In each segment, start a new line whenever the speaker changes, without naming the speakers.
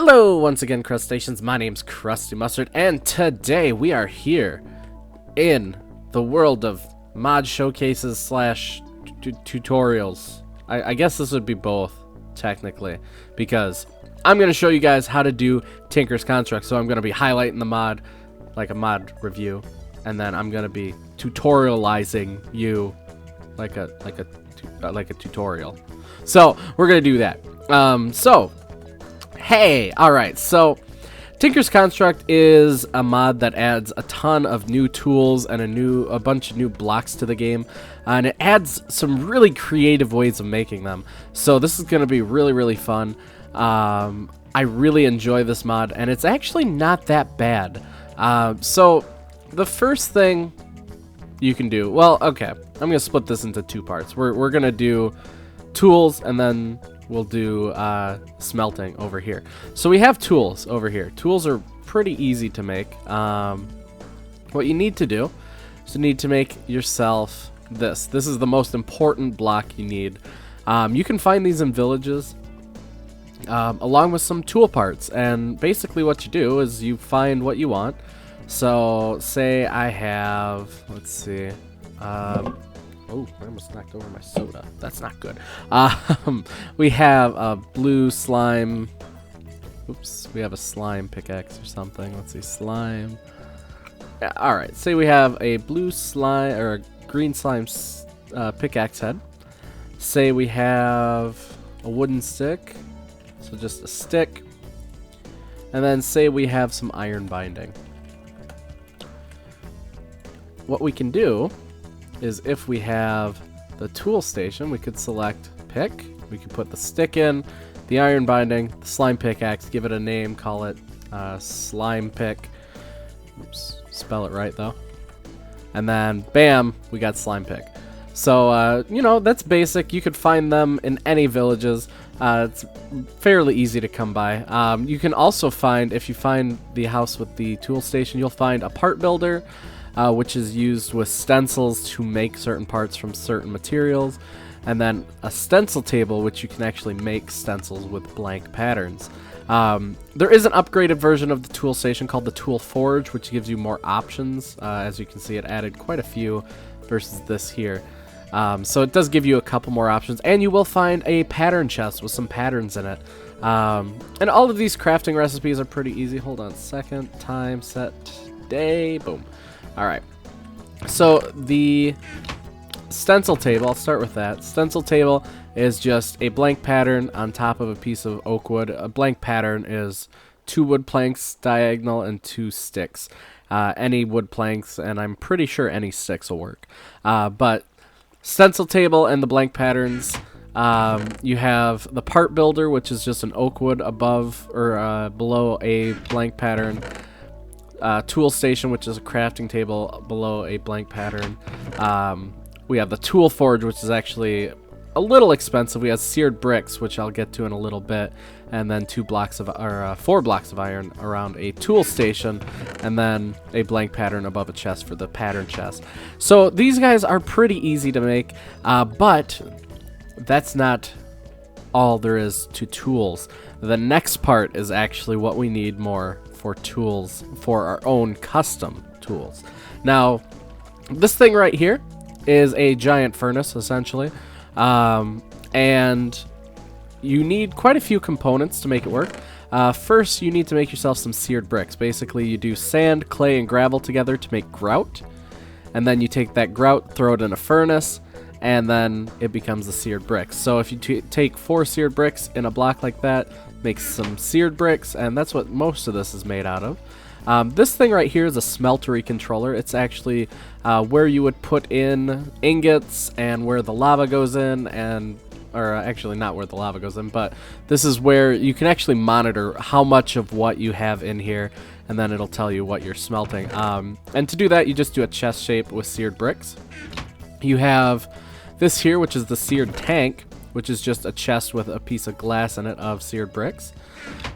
Hello once again, Crustaceans. My name's Krusty Mustard, and today we are here in the world of mod showcases slash tutorials. I guess this would be both, technically, because I'm going to show you guys how to do Tinker's Construct. So I'm going to be highlighting the mod, like a mod review, and then I'm going to be tutorializing you like a tutorial. So we're going to do that. Hey, alright, so Tinker's Construct is a mod that adds a ton of new tools and a bunch of new blocks to the game, and it adds some really creative ways of making them. So this is going to be really fun. I really enjoy this mod, and it's actually not that bad. So the first thing you can do, well, okay, I'm going to split this into two parts. We're going to do tools, and then we'll do smelting over here. So we have tools over here. Tools are pretty easy to make. What you need to do is you need to make yourself this. This is the most important block you need. You can find these in villages along with some tool parts. And basically what you do is you find what you want. So say I have, let's see, oh, I almost knocked over my soda. That's not good. We have a blue slime. Oops, we have a slime pickaxe or something. Let's see, slime. Yeah, all right, say we have a blue slime or a green slime pickaxe head. Say we have a wooden stick, so just a stick. And then say we have some iron binding. What we can do is if we have the tool station, we could select pick. We could put the stick in, the iron binding, the slime pickaxe, give it a name, call it slime pick. Oops, spell it right though. And then bam, we got slime pick. So, you know, that's basic. You could find them in any villages. It's fairly easy to come by. You can also find, if you find the house with the tool station, you'll find a part builder, which is used with stencils to make certain parts from certain materials, and then a stencil table, which you can actually make stencils with blank patterns. There is an upgraded version of the tool station called the Tool Forge, which gives you more options. As you can see, it added quite a few versus this here. So it does give you a couple more options, and you will find a pattern chest with some patterns in it. And all of these crafting recipes are pretty easy. Hold on a second. Time, set, day, boom. Alright, so the stencil table, I'll start with that. Stencil table is just a blank pattern on top of a piece of oak wood. A blank pattern is 2 wood planks diagonal and 2 sticks. Any wood planks, and I'm pretty sure any sticks will work. But stencil table and the blank patterns, you have the part builder, which is just an oak wood above or below a blank pattern. Tool station, which is a crafting table below a blank pattern. We have the tool forge, which is actually a little expensive. We have seared bricks, which I'll get to in a little bit, and then 4 blocks of iron around a tool station, and then a blank pattern above a chest for the pattern chest. So these guys are pretty easy to make, but that's not all there is to tools. The next part is actually what we need more for tools, for our own custom tools. Now, this thing right here is a giant furnace, essentially, and you need quite a few components to make it work. First, you need to make yourself some seared bricks. Basically, you do sand, clay, and gravel together to make grout, and then you take that grout, throw it in a furnace, and then it becomes the seared bricks. So if you take 4 seared bricks in a block like that, makes some seared bricks, and that's what most of this is made out of. This thing right here is a smeltery controller. It's actually where you would put in ingots and where the lava goes in, or actually not where the lava goes in, but this is where you can actually monitor how much of what you have in here, and then it'll tell you what you're smelting. And to do that, you just do a chest shape with seared bricks. You have this here, which is the seared tank, which is just a chest with a piece of glass in it of seared bricks.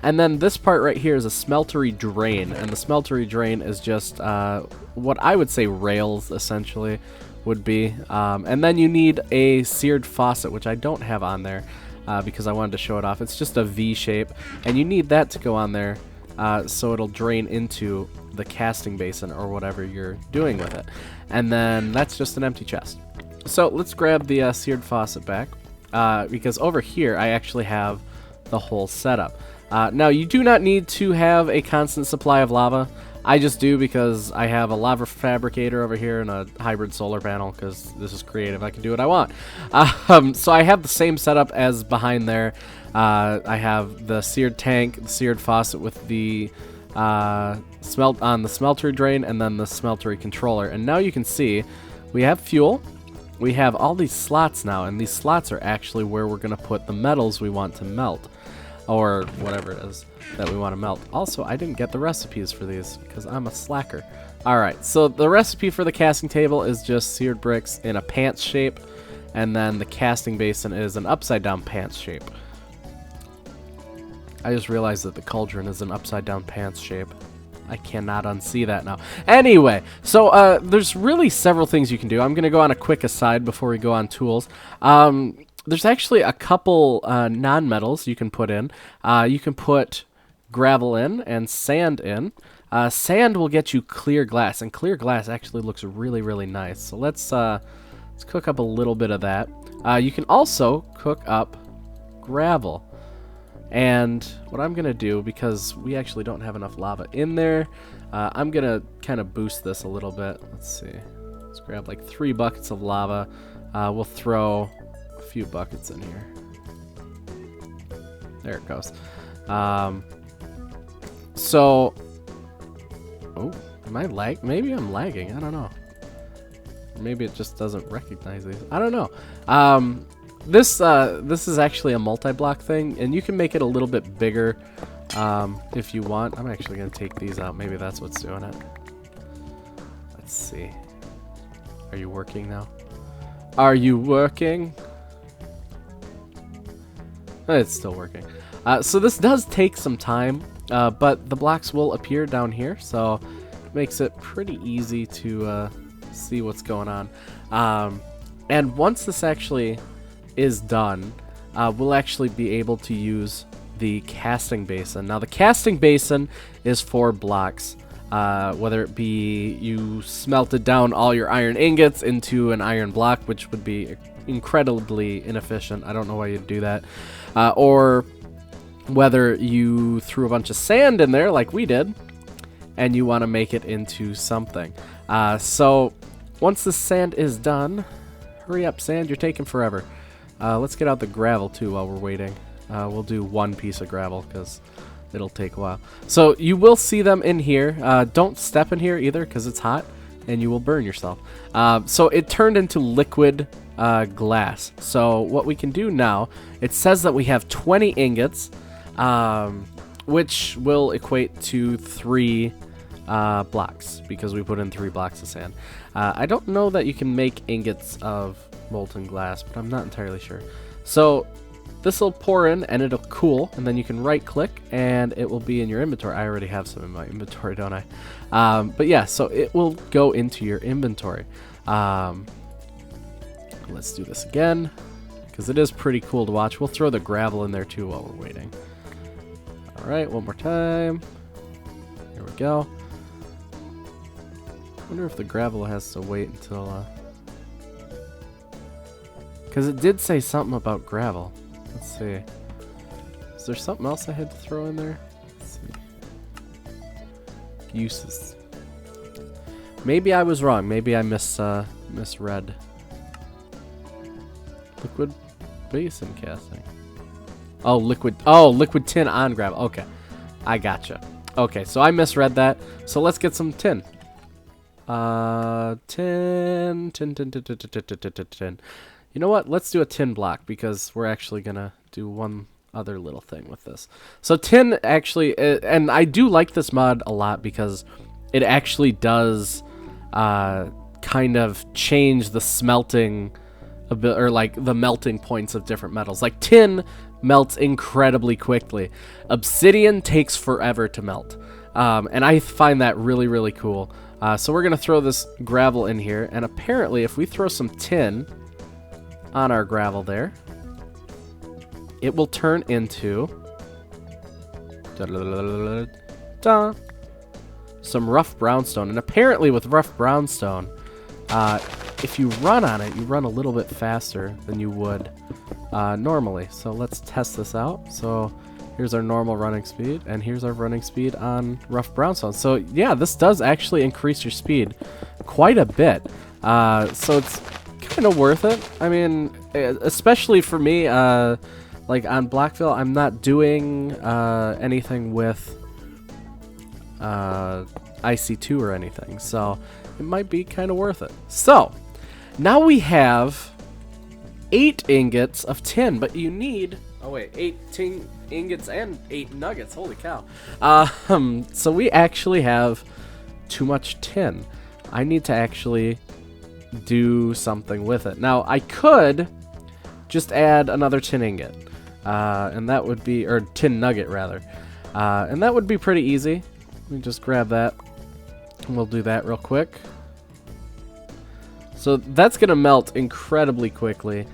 And then this part right here is a smeltery drain, and the smeltery drain is just what I would say rails, essentially, would be. And then you need a seared faucet, which I don't have on there. because I wanted to show it off. It's just a V shape, and you need that to go on there so it'll drain into the casting basin or whatever you're doing with it. And then that's just an empty chest. So let's grab the seared faucet back, because over here I actually have the whole setup. Now you do not need to have a constant supply of lava. I just do because I have a lava fabricator over here and a hybrid solar panel, because this is creative. I can do what I want. So I have the same setup as behind there. I have the seared tank, the seared faucet with the smelt on the smeltery drain, and then the smeltery controller. And now you can see we have fuel. We have all these slots now, and these slots are actually where we're going to put the metals we want to melt, or whatever it is that we want to melt. Also, I didn't get the recipes for these because I'm a slacker. Alright, so the recipe for the casting table is just seared bricks in a pants shape, and then the casting basin is an upside down pants shape. I just realized that the cauldron is an upside down pants shape. I cannot unsee that now. Anyway, so there's really several things you can do. I'm going to go on a quick aside before we go on tools. There's actually a couple non-metals you can put in. You can put gravel in and sand in. Sand will get you clear glass, and clear glass actually looks really, really nice. So let's cook up a little bit of that. You can also cook up gravel. And what I'm going to do, because we actually don't have enough lava in there, I'm going to kind of boost this a little bit. Let's see. Let's grab like 3 buckets of lava. We'll throw a few buckets in here. There it goes. So, oh, am I lag? Maybe I'm lagging. I don't know. Maybe it just doesn't recognize these. I don't know. This is actually a multi-block thing, and you can make it a little bit bigger if you want. I'm actually going to take these out. Maybe that's what's doing it. Let's see. Are you working now? Are you working? It's still working. So this does take some time, but the blocks will appear down here, so it makes it pretty easy to see what's going on. And once this actually is done, we'll actually be able to use the casting basin. Now the casting basin is for blocks, whether it be you smelted down all your iron ingots into an iron block, which would be incredibly inefficient. I don't know why you'd do that. Or whether you threw a bunch of sand in there like we did and you want to make it into something. So once the sand is done, hurry up sand, you're taking forever. Let's get out the gravel too while we're waiting. We'll do 1 piece of gravel because it'll take a while. So you will see them in here. Don't step in here either because it's hot and you will burn yourself. So it turned into liquid glass. So what we can do now, it says that we have 20 ingots, which will equate to 3 blocks because we put in 3 blocks of sand. I don't know that you can make ingots of molten glass, but I'm not entirely sure. So this will pour in and it'll cool, and then you can right click and it will be in your inventory. I already have some in my inventory, don't I? But yeah, so it will go into your inventory. Let's do this again because it is pretty cool to watch. We'll throw the gravel in there too while we're waiting. Alright, one more time. Here we go. I wonder if the gravel has to wait until because it did say something about gravel. Let's see. Is there something else I had to throw in there? Let's see. Uses. Maybe I was wrong. Maybe I misread. Liquid basin casting. Oh, liquid tin on gravel. Okay. I gotcha. Okay, so I misread that. So let's get some tin. Tin. You know what? Let's do a tin block because we're actually going to do one other little thing with this. So tin actually, and I do like this mod a lot because it actually does kind of change the smelting a bit, or like the melting points of different metals. Like tin melts incredibly quickly. Obsidian takes forever to melt. And I find that really, really cool. So we're going to throw this gravel in here, and apparently if we throw some tin on our gravel there, it will turn into some rough brownstone. And apparently with rough brownstone, if you run on it, you run a little bit faster than you would normally. So let's test this out. So here's our normal running speed, and here's our running speed on rough brownstone. So yeah, this does actually increase your speed quite a bit. So it's kind of worth it. I mean, especially for me, like on Blockville, I'm not doing anything with IC2 or anything, so it might be kind of worth it. So now we have 8 ingots of tin, but you need 8 tin ingots and 8 nuggets. Holy cow. So we actually have too much tin. I need to actually do something with it. Now I could just add another tin ingot, and that would be, or tin nugget rather, and that would be pretty easy. Let me just grab that, and we'll do that real quick. So that's gonna melt incredibly quickly,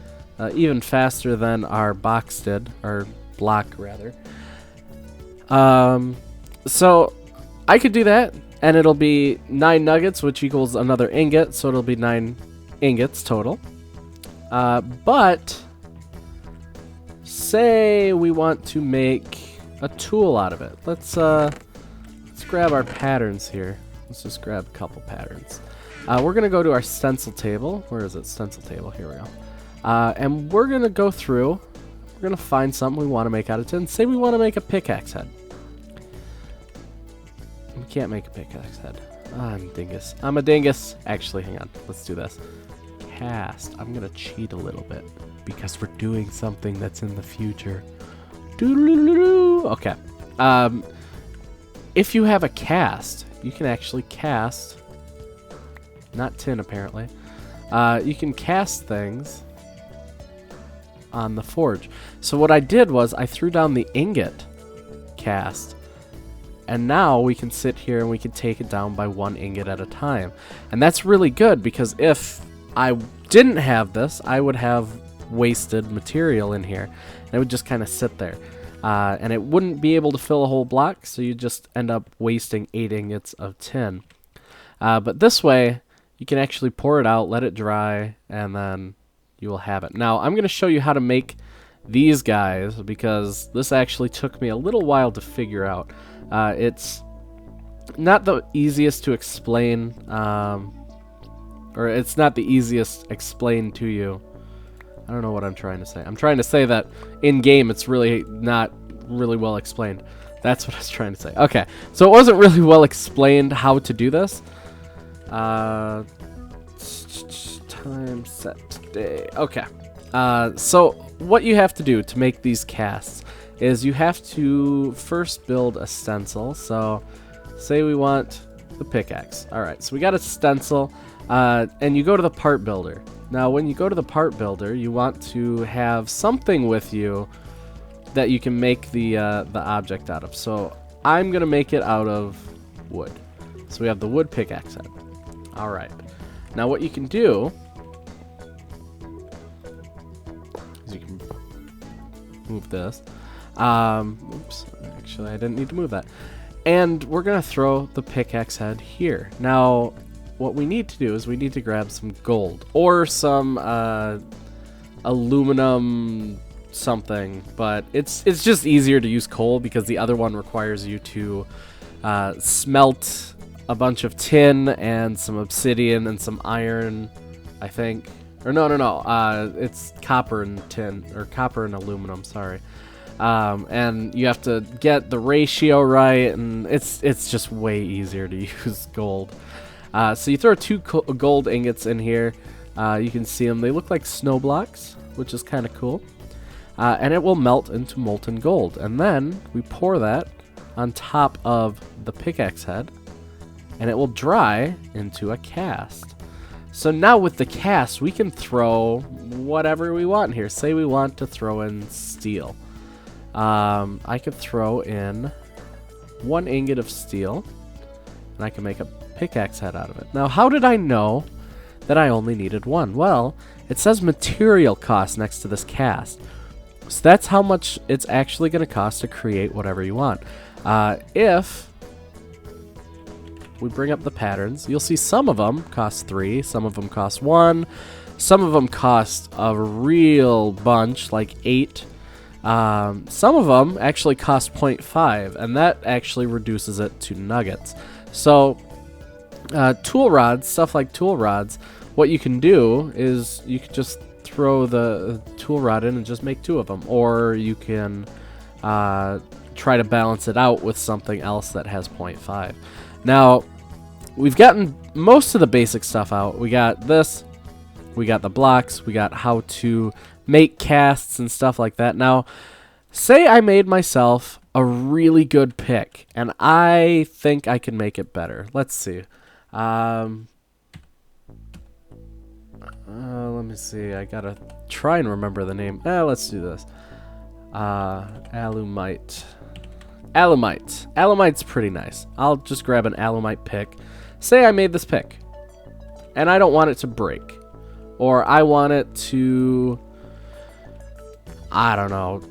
even faster than our box did, or block rather. So I could do that, and it'll be 9 nuggets, which equals another ingot, so it'll be 9 ingots total. But say we want to make a tool out of it. Let's grab our patterns here. Let's just grab a couple patterns. We're gonna go to our stencil table. Where is it? Stencil table. Here we go. And we're gonna go through. We're gonna find something we want to make out of tin. Say we want to make a pickaxe head. We can't make a pickaxe head. I'm a dingus. I'm a dingus. Actually, hang on. Let's do this. Cast. I'm gonna cheat a little bit because we're doing something that's in the future. Doo-doo-doo-doo. Okay. If you have a cast, you can actually cast. Not tin, apparently. You can cast things on the forge. So what I did was I threw down the ingot cast, and now we can sit here and we can take it down by 1 ingot at a time. And that's really good, because if I didn't have this, I would have wasted material in here, and it would just kind of sit there. And it wouldn't be able to fill a whole block, so you just end up wasting 8 ingots of tin. But this way, you can actually pour it out, let it dry, and then you will have it. Now, I'm going to show you how to make these guys, because this actually took me a little while to figure out. It's not the easiest to explain, or it's not the easiest explained to you. I don't know what I'm trying to say. I'm trying to say that in-game it's really not really well explained. That's what I was trying to say. Okay, so it wasn't really well explained how to do this. Time set day. Okay. So what you have to do to make these casts is you have to first build a stencil. So say we want the pickaxe. Alright, so we got a stencil, and you go to the part builder. Now when you go to the part builder, you want to have something with you that you can make the object out of. So I'm gonna make it out of wood. So we have the wood pickaxe head. Alright. Now what you can do is you can move this. Oops, actually I didn't need to move that. And we're gonna throw the pickaxe head here. Now what we need to do is we need to grab some gold or some aluminum something, but it's just easier to use coal because the other one requires you to smelt a bunch of tin and some obsidian and some iron, I think. Or no, it's copper and tin, or copper and aluminum, sorry. And you have to get the ratio right, and it's just way easier to use gold. So you throw 2 gold ingots in here. You can see them. They look like snow blocks, which is kind of cool. And it will melt into molten gold. And then we pour that on top of the pickaxe head, and it will dry into a cast. So now with the cast, we can throw whatever we want here. Say we want to throw in steel. I could throw in 1 ingot of steel, and I can make a pickaxe head out of it. Now, how did I know that I only needed 1? Well, it says material cost next to this cast. So that's how much it's actually going to cost to create whatever you want. If we bring up the patterns, you'll see some of them cost 3, some of them cost 1, some of them cost a real bunch, like 8. Some of them actually cost 0.5, and that actually reduces it to nuggets. So tool rods, stuff like tool rods, what you can do is you can just throw the tool rod in and just make 2 of them, or you can try to balance it out with something else that has 0.5. Now, we've gotten most of the basic stuff out. We got this, we got the blocks, we got how to make casts and stuff like that. Now, say I made myself a really good pick, and I think I can make it better. Let's see. Let me see. I gotta try and remember the name. Let's do this. Alumite. Alumite's pretty nice. I'll just grab an alumite pick. Say I made this pick, and I don't want it to break, or I want it to, I don't know,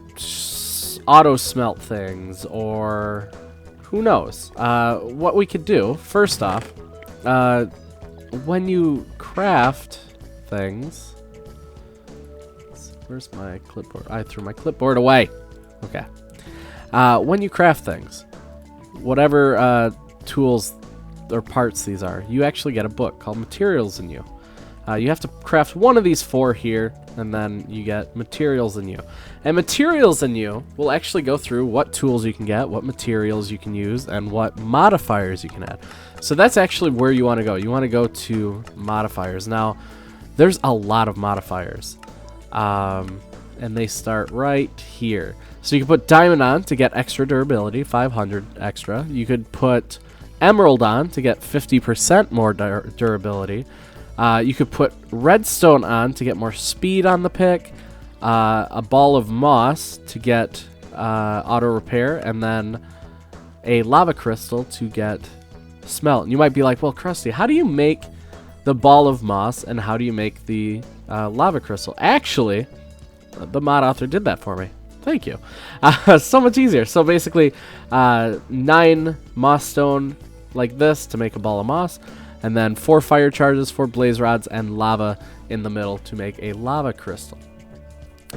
auto smelt things, or who knows. What we could do, first off, when you craft things, where's my clipboard? I threw my clipboard away. Okay. When you craft things, whatever tools or parts these are, you actually get a book called Materials in You. You have to craft one of these 4 here, and then you get Materials in You. And Materials in You will actually go through what tools you can get, what materials you can use, and what modifiers you can add. So that's actually where you want to go. You want to go to modifiers. Now, there's a lot of modifiers, and they start right here. So you can put Diamond on to get extra durability, 500 extra. You could put Emerald on to get 50% more durability. You could put Redstone on to get more speed on the pick, a Ball of Moss to get auto repair, and then a Lava Crystal to get Smelt. And you might be like, well, Krusty, how do you make the Ball of Moss, and how do you make the Lava Crystal? Actually, the mod author did that for me. Thank you. So much easier. So basically, 9 moss stone like this to make a ball of moss, and then 4 fire charges, 4 blaze rods, and lava in the middle to make a lava crystal.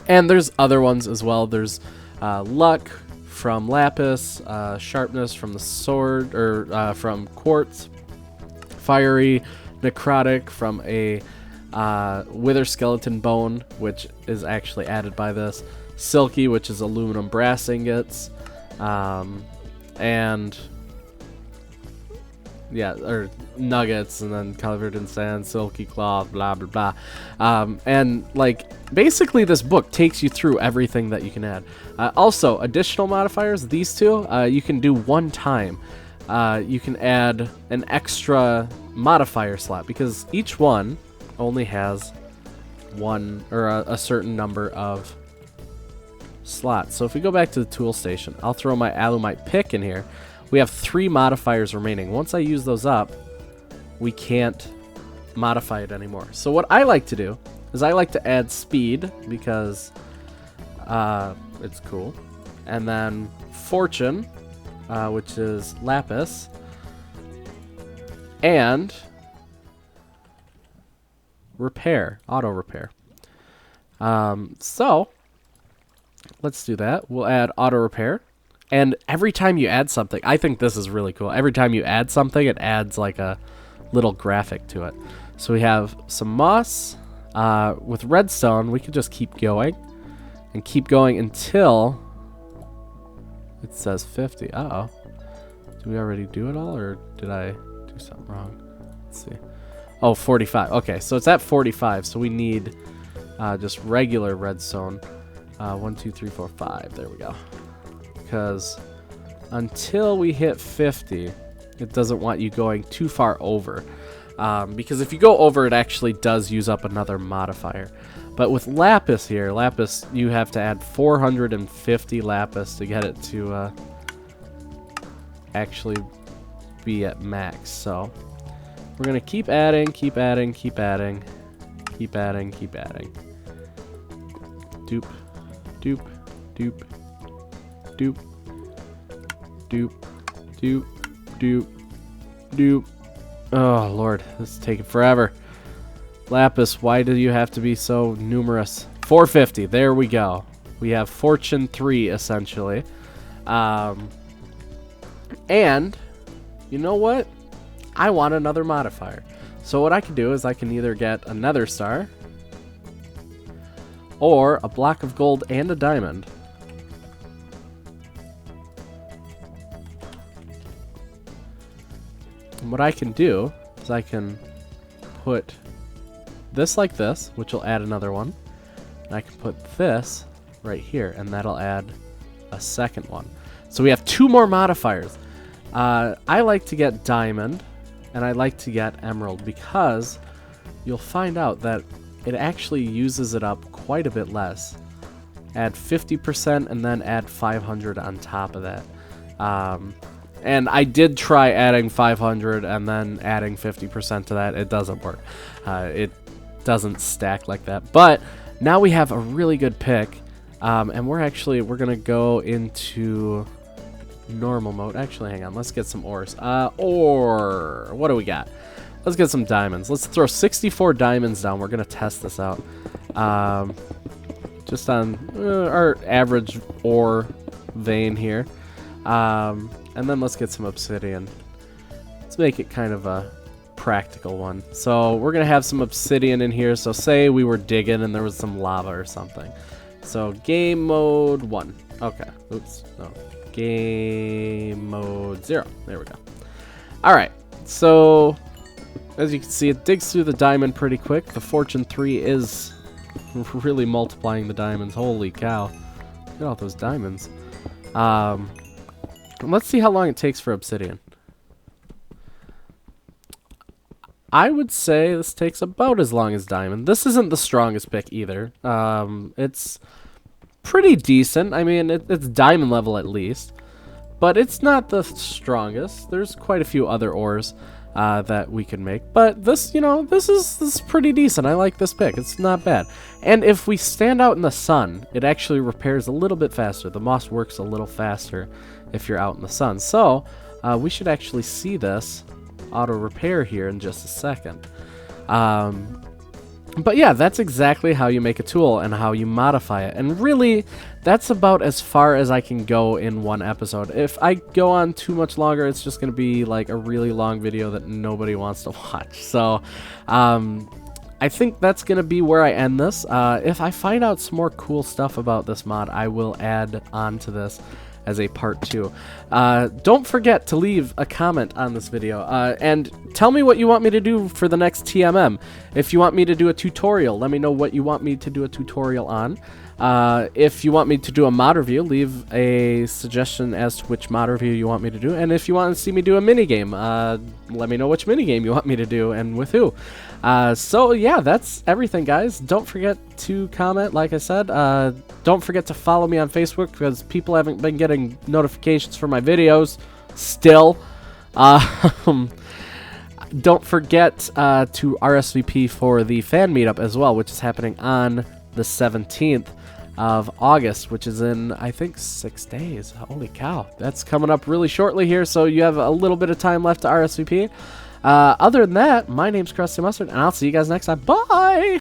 And there's other ones as well. There's luck from lapis, sharpness from the sword, or from quartz, fiery, necrotic from a wither skeleton bone, which is actually added by this, silky, which is aluminum brass ingots, and yeah, or nuggets, and then covered in sand, silky cloth, blah blah blah. And like basically this book takes you through everything that you can add. Also, additional modifiers, these 2 you can do one time. You can add an extra modifier slot, because each one only has one, or a certain number of slots. So if we go back to the tool station, I'll throw my alumite pick in here. We have 3 modifiers remaining. Once I use those up, we can't modify it anymore. So what I like to do is I like to add speed, because it's cool, and then fortune, which is lapis, and repair, auto repair. So let's do that. We'll add auto repair, and every time you add something, I think this is really cool. Every time you add something, it adds like a little graphic to it. So we have some moss. With redstone, we could just keep going and keep going until it says 50. Uh-oh. Did we already do it all, or did I do something wrong? Let's see. Oh, 45. Okay, so it's at 45, so we need just regular redstone. 1, 2, 3, 4, 5. There we go. Because until we hit 50, it doesn't want you going too far over. Because if you go over, it actually does use up another modifier. But with lapis here, lapis, you have to add 450 lapis to get it to actually be at max. So we're going to keep adding, keep adding, keep adding, keep adding, keep adding. Doop, doop, Doop. Doop. Doop. Doop. Doop. Doop. Oh, Lord. This is taking forever. Lapis, why do you have to be so numerous? 450. There we go. We have Fortune 3, essentially. And, you know what? I want another modifier. So what I can do is I can either get a nether star, or a block of gold and a diamond. And what I can do is I can put this like this, which will add another one. And I can put this right here, and that'll add a second one. So we have 2 more modifiers. I like to get diamond, and I like to get emerald, because you'll find out that it actually uses it up quite a bit less. Add 50% and then add 500 on top of that. And I did try adding 500 and then adding 50% to that. It doesn't work. It doesn't stack like that. But now we have a really good pick, and we're gonna go into normal mode. Actually, hang on. Let's get some ores. Ore. What do we got? Let's get some diamonds. Let's throw 64 diamonds down. We're gonna test this out. Just on our average ore vein here. And then let's get some obsidian. Let's make it kind of a practical one. So we're gonna have some obsidian in here. So say we were digging and there was some lava or something. So game mode 1. Okay. Oops. No. Game mode 0. There we go. All right. So as you can see, it digs through the diamond pretty quick. The Fortune 3 is really multiplying the diamonds. Holy cow. Look at all those diamonds. Let's see how long it takes for obsidian. I would say this takes about as long as diamond. This isn't the strongest pick either. It's pretty decent. I mean, it's diamond level at least. But it's not the strongest. There's quite a few other ores that we can make. But this, you know, this is pretty decent. I like this pick. It's not bad. And if we stand out in the sun, it actually repairs a little bit faster. The moss works a little faster if you're out in the sun. So we should actually see this auto repair here in just a second. But yeah, that's exactly how you make a tool and how you modify it. And really, that's about as far as I can go in one episode. If I go on too much longer, it's just going to be like a really long video that nobody wants to watch. So I think that's going to be where I end this. If I find out some more cool stuff about this mod, I will add on to this as a part 2. Don't forget to leave a comment on this video and tell me what you want me to do for the next TMM. If you want me to do a tutorial, let me know what you want me to do a tutorial on. If you want me to do a mod review, leave a suggestion as to which mod review you want me to do. And if you want to see me do a minigame, let me know which minigame you want me to do and with who. So yeah, that's everything, guys. Don't forget to comment, like I said. Don't forget to follow me on Facebook, because people haven't been getting notifications for my videos still. Don't forget to RSVP for the fan meetup as well, which is happening on the 17th of August, which is in, I think, 6 days. Holy cow. That's coming up really shortly here, so you have a little bit of time left to RSVP. Other than that, my name's Krusty Mustard, and I'll see you guys next time. Bye!